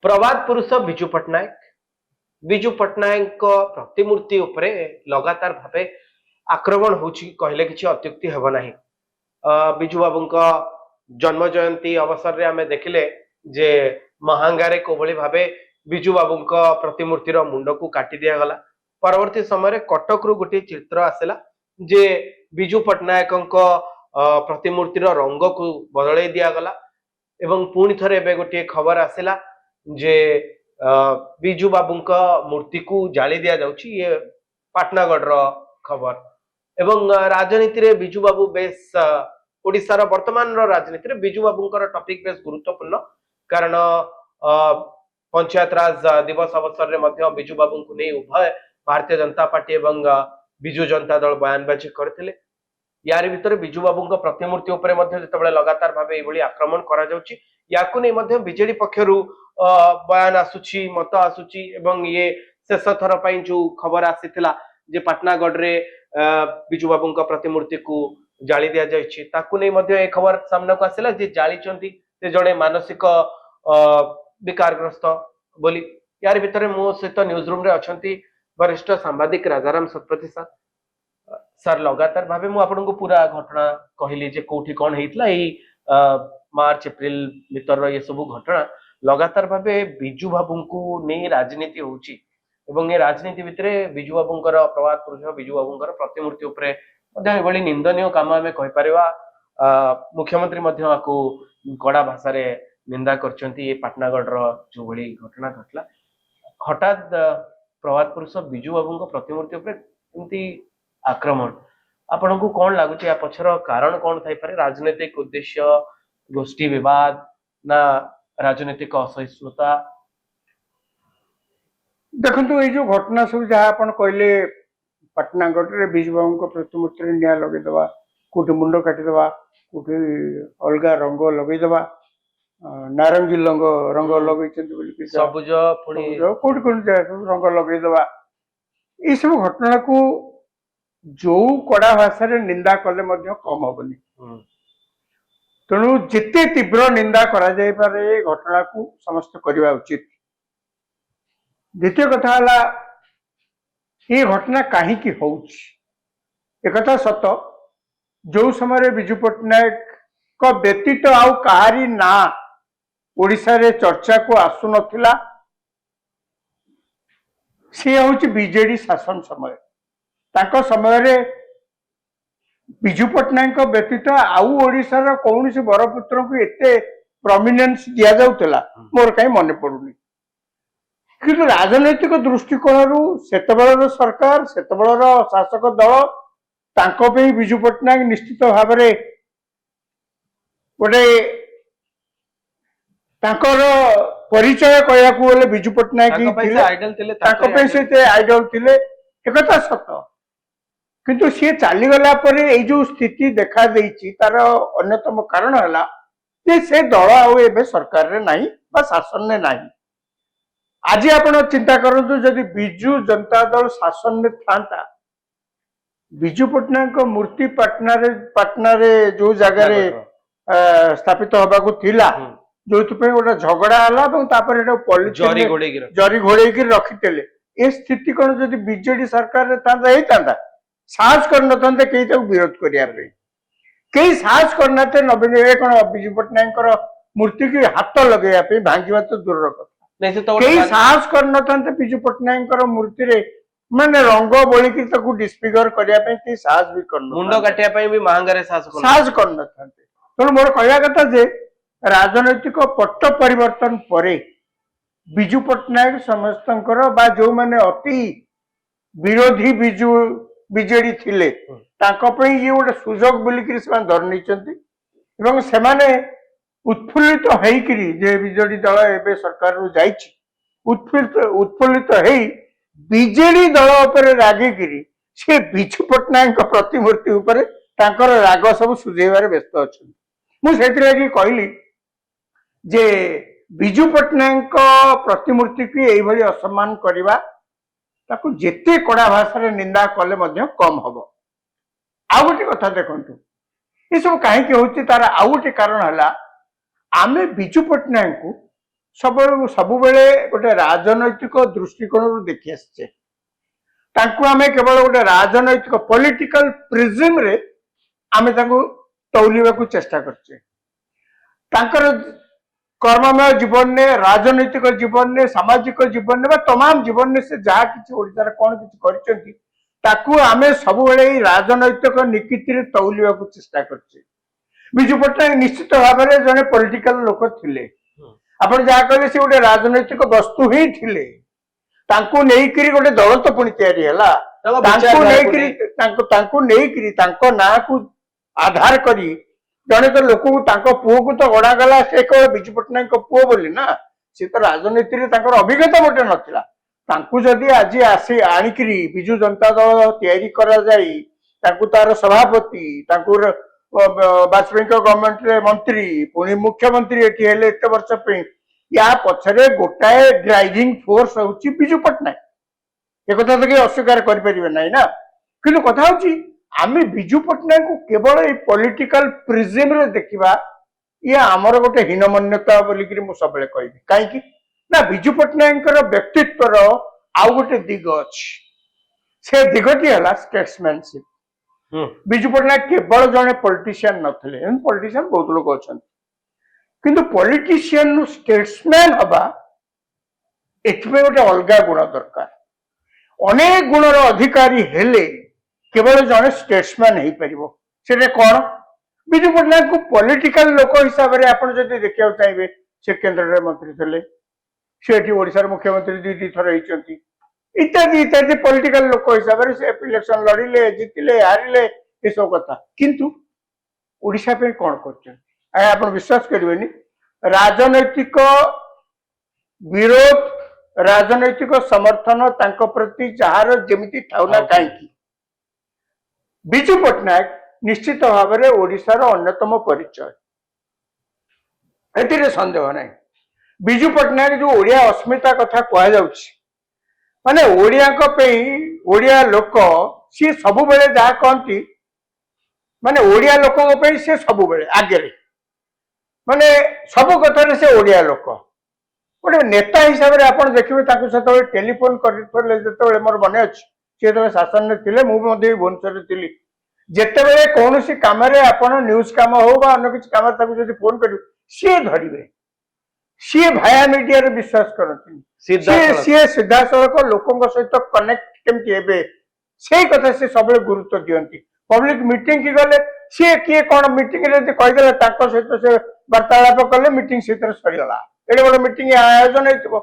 प्रवाद पुरुष विजु पट्टनायक प्रतिमूर्ति उपरे लगातार भावे आक्रमण होची कहले किछि अत्युक्ति हेब नाही। बिजु बाबू जन्म जयंती अवसर रे आमे देखिले जे महांगारे कोभली भावे बिजु बाबू प्रतिमूर्तिर मुंड को काटी दिया गला। परवर्ती समय कटक रु गोटे चित्र आसला जे बिजु पट्टनायक प्रतिमूर्तिर रंग को बदल दिया गला एवं पुणी थरे एबे गोटे खबर आसला जे बिजु बाबू मूर्ति को जाली दिया जाउची। ये पाटनागढ़ रो खबर एवं राजनीति रे बिजु बाबू बेस ओडिशार वर्तमान रो राजनीति रे बिजु बाबूंकर टॉपिक बेस गुरुत्वपूर्ण कारण पंचायत राज दिवस अवसर रे मध्य बिजु बाबू को नहीं उभय भारतीय जनता पार्टी एवं बिजु जनता दल बयानबाजी करथिले। यार भितर बिजु बाबू प्रतिमूर्ति उपरे मध्य जेतेबेले लगातार भावे एभली आक्रमण करा जाउची याकु नै मध्य बीजेडी पक्षरु बयान आसुची मत आसुची एवं ये शेष थर पई जो खबर आसीथिला जे पाटनागढ़ रे बिजु बाबू प्रतिमूर्ति को जाली दिया जायछि ताकु नै मध्य ए खबर सामना को आसिला जे जाली चंती से जड़े मानसिक विकारग्रस्त बोली। यार भितर मो सहित न्यूज रूम रे अछंती वरिष्ठ सांबादिक राजाराम सतपथी सर। सर लगातार भावे मु आपन को पूरा घटना कहली जे कोठी कोन हेतला एई मार्च अप्रैल भीतर ये सब घटना लगातार भावे बिजु बाबू को नै राजनीति होउची एवं ये राजनीति भितरे बिजु बाबूंकर प्रवाद पुरुष बिजु बाबूंकर प्रतिमूर्ति उपरे मध्य एभली निंदनीय काम आमे कहि परिवा। मुख्यमंत्री मध्य आकु कड़ा भाषा रे निंदा करचंती ये पाटनागढ़ रो जो भली घटना घटला हठात प्रवाद पुरुष बिजु बाबूंकर प्रतिमूर्ति उपरे एमती आक्रमण आपन को कौन लागुच या पछर कारण कौन थाई पारे राजनीतिक उद्देश्य गोष्ठी विवाद ना राजनीतिक असहिष्णुता। देखो ये जो घटना सब जहाँ आपन कहले पाटनागढ़ रे बिजु बाबू प्रतिमूर्ति निया लगेदवा कोठी मुंड काटिदवा कोठी अलगा रंग लगेदवा नारंगी रंग लगे सबुज पुणी कोठी कोठी रंग लगेदवा ये सब घटना को जो कड़ा भाषा रे निंदा कले मध्य कम हबनी। तेणु जिते तीव्र निंदा करा जाय पारे घटना को समस्त करवा उचित। द्वितीय कथा हला ये घटना कहीं की होउछि एक कथा सत जो समय बिजु पट्टनायक को व्यतीत आउ कहारी ना ओडिशा रे चर्चा को आसु नथिला से होउछि बीजेडी शासन समय ताको समय रे बिजु पट्टनायक व्यतीत आउ ओडिशा रो कौनसी बरपुत्र को एते प्रोमिनेंस दिया जाउतला मोर कहीं मन पड़ुनी किंतु राजनैतिक दृष्टिकोण सेतबेलर सरकार सेतबेलर शासक दल तांको पे बिजु पट्टनायक निश्चित भाव में गोटे तांकर परिचय कहया को बोले बिजु पट्टनायक आइडल थिले एकथा सत किंतु सी चलीगला जो स्थिति देखा देइछि तार अन्यतम कारण है जे से दल आउ एबे सरकार रे नाही बा शासन ने नाही। आज आप चिंता करतु जदि बिजु जनता दल शासन में था बिजु पट्टनायक मूर्ति पाटना रे जो जगह स्थापित होगा थिला जो गोटे झगड़ा है जरी घोड़े रखी ए स्थिति कौन जदि बीजेडी सरकार था साहस कर कई विरोध करने कई साहस करना नवीन कौन बिजु पट्टनायक मूर्ति की हाथ लगे भांगा तो दूर कथा कई साहस कर बिजु पट्टनायक मूर्ति रे माने रंग बोली डिस्फिगर करने साहस भी कर मुंड काटिया भी महंगारे साहस कर तेणु मोर कहवा कथा जे राजनैतिक पट्ट परिवर्तन परे बिजु पट्टनायक समस्त जो माने अति विरोधी बिजु बीजेडी थिले तांको पे ये गोटे सुजोग बोलिक धरनी से उत्फुल्लित होइकरी जे बीजेडी दल एबे सरकार रु जाइछि उत्फुल्लित होई बीजेडी दल ऊपर रागिकरी से बिजु पट्टनायक प्रतिमूर्ति ऊपर तांकर राग सब सुझेबार व्यस्त अछन। मु सेति लागी कहली जे बिजु पट्टनायक प्रतिमूर्ति की एई भली असम्मान करबा ताकू जेते कड़ा भाषा रे निंदा कले मध्य कम हबो। आ गोटे कथा देखंतु ये सब काहे के होछि तार आ गोटे कारण हला आमे बिजु पट्टनायक को ସବୁବେଳେ ଗୋଟେ ରାଜନୈତିକ ଦୃଷ୍ଟିकोणରୁ ଦେଖି ଆସିଛେ। ତାଙ୍କୁ ଆମେ କେବଳ ଗୋଟେ ରାଜନୈତିକ ପଲିଟିକାଲ ପ୍ରିଜିମରେ ଆମେ ତାଙ୍କୁ ତौलिବାକୁ ଚେଷ୍ଟା କରିଛେ। ତାଙ୍କର कर्ममय जीवन ने राजनैतिक जीवन ने सामाजिक जीवन ने तमाम जीवन ने से जहाँ किसी ओडिशार कौन किसी ताकू आमे सब बेले राजनैतिक निकिति तौलिया चेष्टा करछे। बिजू पट्टनायक निश्चित भाव में जड़े पॉलिटिकल लोक थिले। आपण जहाँ कहले से गोटे राजनैतिक वस्तु ही थिले। तांको नेइकरी गोटे दल तो पुणी तैयारी हैला। तांको नेइकरी तांको नेइकरी तांको ना को आधार करी जड़े तो लोक पुओ को तो गड़ा गला से केवल बिजू पट्टनायक पुओ बोली ना सी तो राजनीति अभिज्ञता मोटे नाला। जदि आज आसी आणिकी बिजू जनता दल तैयारी करा जाई तार सभापति वाजपेयी गवर्नमेंट रे मंत्री पुणी मुख्यमंत्री एत वर्ष या पछरे गोटाए ड्राइविंग फोर्स होची बिजू पट्टनायक। एक तो कि अस्वीकार करें ना कि कथा हूँ आमे बिजू पट्टनायक को केवल ये पॉलिटिकल प्रिज्म रे देखिबा ये आमर गोटे हीनमान्यता बोलिकी मु सब कहि कहीं ना बिजू पट्टनायक व्यक्तित्व आउ गोटे दिग अच्छी से दिगटी है स्टेट्समैनशिप। बिजू पट्टनायक केवल जड़े पॉलिटिशियन नथिले पॉलिटिशियन बहुत लोग अच्छा किंतु पॉलिटिशियन स्टेट्समैन हवा एथमे गोटे अलग गुण दरकार। अनेक गुणर अधिकारी हेले केवल जड़े स्टेट्समैन हो पार से कौन बिजू पट्टनायक को पॉलिटिकल लोक हिसाब से आप देखा चाहिए से केंद्र मंत्री थे से ओडिशार मुख्यमंत्री दुई थर होती इत्यादि इत्यादि पॉलिटिकल लोक हिसाब से इलेक्शन लड़िले जितिले हारिले ये सब कथा किंतु ओडिशा पे कौन कर आप विश्वास करेंगे राजनैतिक विरोध राजनैतिक समर्थन तांको प्रति जार जमी थाउना कहीं बिजू पट्टनायक निश्चित भाव में ओडिशार अन्यतम परिचय ए सन्देह ना। बिजू पट्टनायक जो ओडिया अस्मिता कथा कह माने ओडिया लोक सी सब बेले जहाँ कहती माने ओडिया लोक सी सब बेले आगे माने सब कथार से ओडिया लोक गोटे नेता हिसाब से आप देखिए टेलीफोन कर मोर मन अच्छी सी जो शासन में थे मुझे भुवनेश्वर थी जिते बड़े कौन सी कम न्यूज कम हो किसी कम फोन कर सी धरवे सी भाया मीडिया रे विश्वास करती सी सीधा सड़क लोकों सहित कनेक्ट केमती से कथा से सब गुरुत्व दियंती। पब्लिक मीटिंग की गले सी किए कौन मीटिंग कहीदेला सहित से वार्तालाप कले मीटिंग से सरीगला एडे बड़ मीटिंग आयोजन हो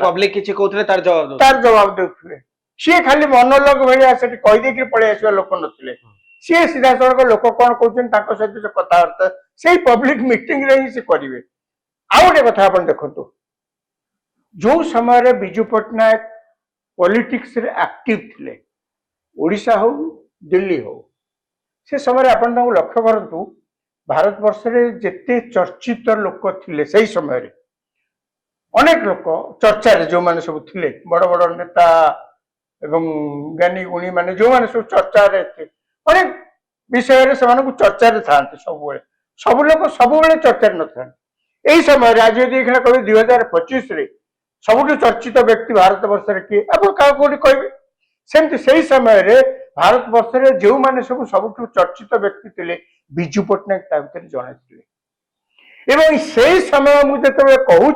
पब्लिक किसी कहते तार जवाब दे सी खाली मोनोलॉग भाया से कहीदे पलि आसवा लोक नथिले सी सीधा सड़क लोक कौन कहते सहित से कथबार्ता से पब्लिक मीटिंग रे ही से करेंगे। आउ गोटे कथा आप देखु जो समय बिजू पट्टनायक पॉलिटिक्स रे एक्टिव थे ओडिशा हो दिल्ली हो से समय आप लक्ष्य करूँ भारत वर्ष में जिते चर्चित लोक थे से समय अनेक लोक चर्चा जो मैंने सब थे बड़ बड़ नेता एवं ज्ञानी गुणी माने जो मैंने सब चर्चा अनेक विषय से चर्चा था सब लोग सब चर्चा न था यही समय आज देखना कह 2025 सबुठ चर्चित व्यक्ति भारत वर्ष किए आप कहे सेमती से समय भारत वर्ष में जो मैंने सब सबुठ चर्चित व्यक्ति थे बिजू पट्टनायक जड़े थे से समय मुझे कहूँ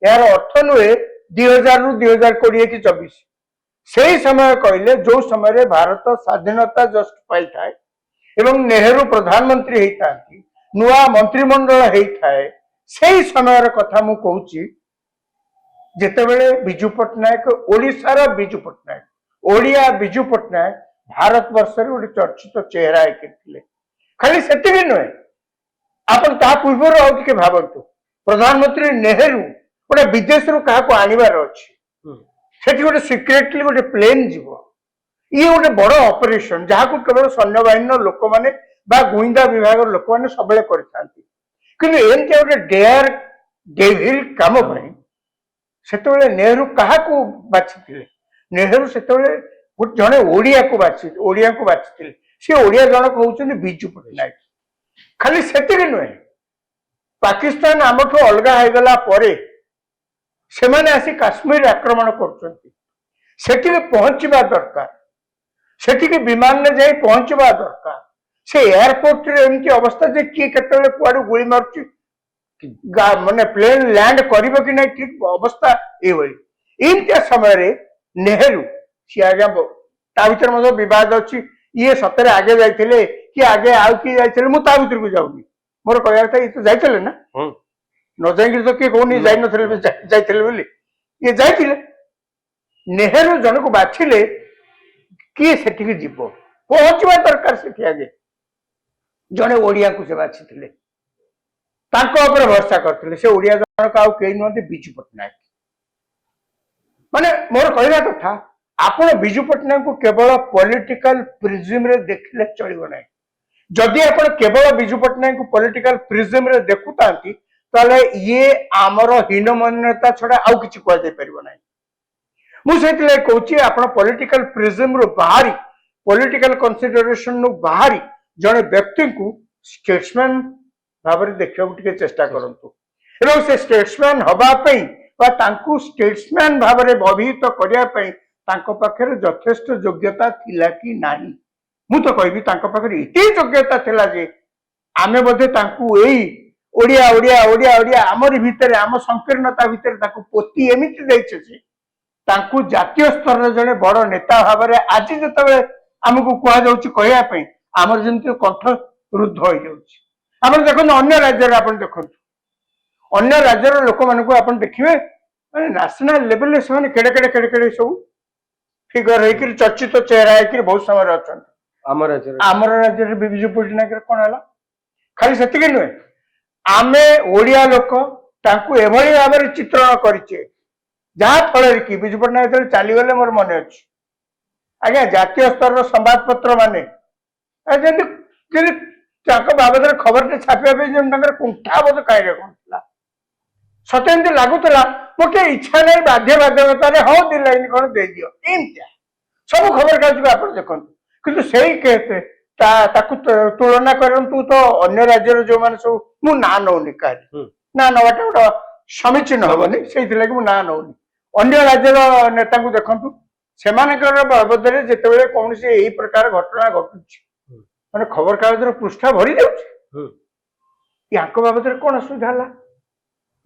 यार अर्थ नुहे 2000 रु 2020 कि 24 से समय कहले जो समय भारत स्वाधीनता जस्ट पाई था एवं नेहरू प्रधानमंत्री होता नुआ मंत्रिमंडल होता है से समय कथा मु कहूँ जिते बड़े बिजू पट्टनायक ओडिशार बिजू पट्टनायक ओडिया बिजू पट्टनायक भारत वर्ष गोटे चर्चित चेहरा थे खाली से नुहे आप पूर्व आगे भावतु प्रधानमंत्री नेहरू गोटे विदेश रू क्या आनबार अच्छी गोटे सिक्रेटली गोटे प्लेन जीव ये गोटे बड़ ऑपरेशन जहाँ को केवल सैन्यबाहिनी लोक मैंने गुइंदा विभाग लोक मैंने सब कि एमती गोटे डेयर डेविल कम से नेहरू क्या बाछी नेहरू से जड़े ओडिया को बाछी सी ओडिया जनक हूँ बिजू पट्टनायक खाली से नुहे पाकिस्तान आमठू अलगा होगला से आसी काश्मीर आक्रमण कर पहुंचवा दरकार से विमान में जाई पहुंचवा दरकार से एयरपोर्ट रे एमती अवस्था जे किए केतले कुआडू गुली मारुची माने प्लेन लैंड करिबो कि नहीं ठीक अवस्था ए भई एमती समय रे नेहरू सी आगे ता भीतर मधे विवाद अछि ये सतरे आगे जाइथिले कि आगे आउ कि जाइथिले मु ता भीतर को जाउनी मोर कहया था ये तो जाइथिले ना न जाइकिर तो के कोनी जाइ नथिले जाइथिले बोली ये जाइथिले नेहरू जन को बाछिले किए सेठी के जीवो पहुंचवा दरकार सेठी आगे जने ओडिया को से बाछिथिले तांको ऊपर भरोसा करथिले से ओडिया जनक आउ केई नथि बिजू पटनायक माने मोर कहला कथा आपण बिजू पटनायक को केवल पॉलिटिकल प्रिज्म रे देखले चलिबो नै जदि आपण केवल बिजू पटनायक को पॉलिटिकल प्रिज्म रे देखुतांती ताले ये आमर हीन मान्यता छडा आउ किछि कोइ दे परिबो नै मु सेतिले कहूची आपण पॉलिटिकल प्रिज्म रो बाहरी पॉलिटिकल कंसीडरेशन नो बाहरी जने व्यक्ति को स्टेट्समैन भाବରେ ଦେଖିବାକୁ ଟିକେ ଚେଷ୍ଟା କରନ୍ତୁ ଏବଂ ସେ ସ୍ଟେଟ୍ସମ୍ୟାନ ହବା ପାଇଁ ବା ତାଙ୍କୁ ସ୍ଟେଟ୍ସମ୍ୟାନ ଭାବରେ ଅଭିହିତ କରିବା ପାଇଁ ତାଙ୍କ ପାଖରେ ଯଥେଷ୍ଟ ଯୋଗ୍ୟତା ଥିଲା କି ନାହିଁ ମୁଁ ତ କହିବି ତାଙ୍କ ପାଖରେ ଏତେ ଯୋଗ୍ୟତା ଥିଲା ଯେ ଆମେ ବୋଧେ ତାଙ୍କୁ ଏଇ ଓଡିଆ ଓଡିଆ ଓଡିଆ ଓଡିଆ ଆମରି ଭିତରେ ଆମ ସଂକୀର୍ଣ୍ଣତା ଭିତରେ ତାକୁ ପୋତି ଏମିତି ଦେଇଛେ ଯେ ତାଙ୍କୁ ଜାତୀୟ ସ୍ତରରେ ଜଣେ ବଡ ନେତା ଭାବରେ ଆଜି ଯେତେବେଳେ ଆମକୁ କୁହାଯାଉଛି କହିବା ପାଇଁ ଆମର ଯେମିତି କଣ୍ଠ ରୁଦ୍ଧ ହୋଇଯାଉଛି आपण देखो अन्य राज्य आपण देखो अन्य राज्यर लोक मान को आपण देखिए माने नेशनल लेवल से केड़े केड़े केड़े केड़े सब फिगर है चर्चित चेहरा है बहुत समय अच्छा आम राज्य बिजू पट्टनायक कौन है खाली से नुहे आम ओडिया लोक एभली भाव चित्रण करे जहाँफल कि बिजू पट्टनायक चलीगले मोर मन अच्छे आज्ञा जातीय स्तर संवाद पत्र माने बाबद खबर छापा कुंठा बोध कार्य कौन सत्य लगुला मोटे इच्छा नहीं बाध्य बाध्यकतार हाँ दी लाइन कौन दे दियो एमतिया सब खबर कागज आप देखते किंतु से कहते तुलना करतु तो अन्य राज्य जो मैंने सब मु ना नौनी क्या ना नवाटा गोटे समीचीन हेनी से ना नौनी अन्य राज्यर नेता को देखु से बाबद जिते कौन से यही प्रकार घटना घटू माने खबर कागज पृष्ठा भरी जाऊँ बाबद कौन असुविधा है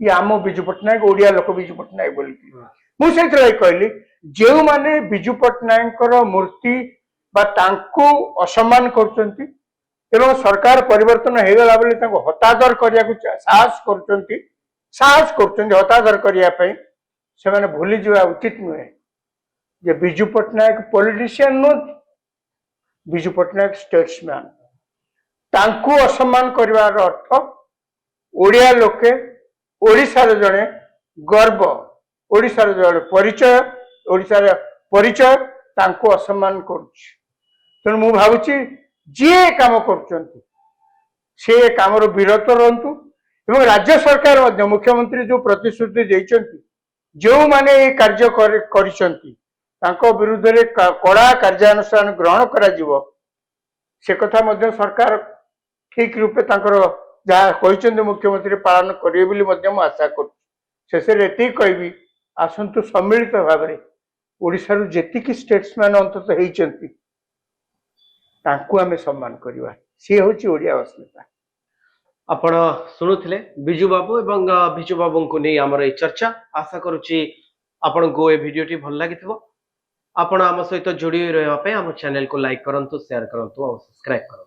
ये आम बिजू पट्टनायक ओडिया लोक बिजू पट्टनायक बोली मुझे कहली जो माने बिजू पट्टनायक मूर्ति असम्मान कर सरकार परिवर्तन हो गला बोली हतादर करने को साहस कर हतादर करने से भूली जा उचित नुहे जे बिजू पट्टनायक पॉलिटिशियन नुह बिजू पट्टनायक स्टेट्समैन तांकु असम्मान करिवार अर्थ ओडिया लोके ओडिशार जड़े गर्व ओडिशार जड़े परिचय ओडिशार परिचय तांकु असम्मान करुछि तेणु मु भावुछि जे काम करुछंती से कामर विरत रहंतु एवं राज्य सरकार मध्य मुख्यमंत्री जो प्रतिश्रुति देइछंती जो माने ए कार्य करिसंती तांको विरुद्ध रे कड़ा कार्यानुष्ठान ग्रहण करा जिवो से कथा मध्य सरकार ठीक रूपे तांकर जहाँ कहते मुख्यमंत्री पालन करेंगे आशा कर शेष कहबी आसतु सम्मिलित भाव में ओडिशा जी स्टेट्समैन अंतत होती आम सम्मान करवा सी हूँ ओडिया अस्मिता आपण शुणुले बिजू बाबू एवं बिजू बाबू को नहीं आमर चर्चा आशा करुच्ची आपण को ये भिडियोटी भल लगी आपण आम सहित जोड़ी रहा आम चैनल को लाइक करूँ शेयर करूँ और सब्सक्राइब करूँ।